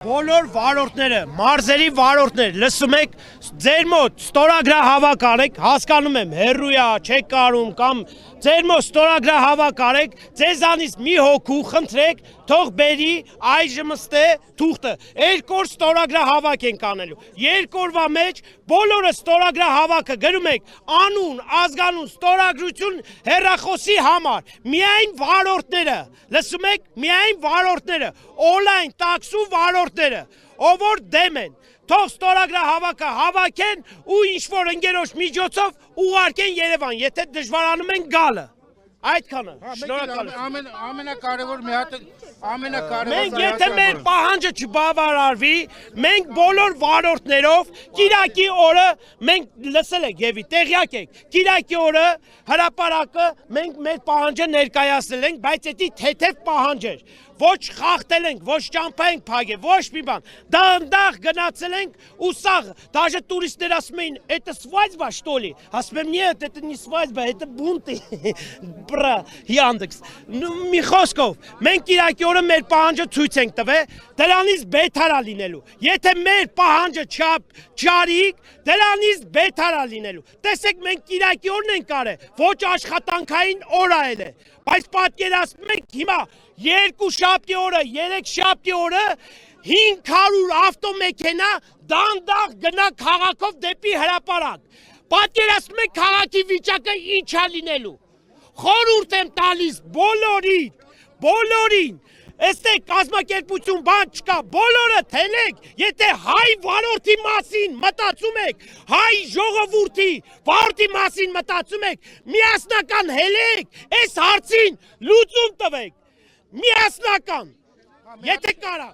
Բոլոր վարորդները, մարզերի վարորդներ, լսում եք, ձեր մոտ ստորագրահավաք արեք, հասկանում եմ, հեռույա, չեք կարում կամ ձեր մոտ ստորագրահավաք արեք, ձեզանից մի հոգու խնդրեք, թող բերի այժմ ստե թուղթը, 2 օր ստորագրահավաք ենք անելու, 2 օրվա մեջ բոլորը ստորագրահավաքը գրում եք անուն, ազգանուն, ստորագրություն հեռախոսի համար, միայն վարորդները, լսում եք, միայն վարորդները, օնլայն տաքսու վարորդները, ով որ դեմ են, թող ստորագրահավաքը հավաքեն ու ինչ-որ ընկերոջ միջոցով ուղարկեն Երևան, եթե դժվարանում են գալը, այդքանը, շնորհակալություն։ Ամենակարևոր մի հատ ամենակարևոր Մենք եթե մեր պահանջը չբավարարվի, մենք բոլոր վարորդներով Կիրակի օրը մենք լսել եք Եվի, տեղյակ եք, Կիրակի օրը հրապարակը մենք մեր պահանջը ներկայացնել ենք, բայց դա թեթև պահանջ էր։ Ոչ խախտել ենք, ոչ ճամփա ենք փակել, ոչ մի բան։ Դանդաղ գնացել ենք ու սաղ, даже туристներ ասում էին, это свадьба, что ли? Ասում եմ, нет, это не свадьба, это бунты։ Բրա, Яндекс։ Մի խոսքով, մենք Կիրակի օրը մեր պահանջը ցույց ենք տվել, դրանից բետարա լինելու։ Եթե մեր պահանջը չարիք, դրանից բետարա լինելու։ Տեսեք, մենք Կիրակի օրն ենք արել, ոչ աշխատանքային օր այլ է։ Բայց պատկերացնում եք հիմա 2 շաբթի օրը, 3 շաբթի օրը 500 ավտոմեքենա դանդաղ գնա քաղաքով դեպի հրապարակ։ Պատկերացնում եք քաղաքի վիճակը ինչ է լինելու։ Խորհուրդ եմ տալիս բոլորին, Էստեղ կազմակերպություն բան չկա, բոլորը թելեք, եթե հայ վարորդի մասին մտածում եք, հայ ժողովուրդի վարորդի մասին մտածում եք, միասնական հելեք, այս հարցին լուծում տվեք, միասնական, եթե կարա։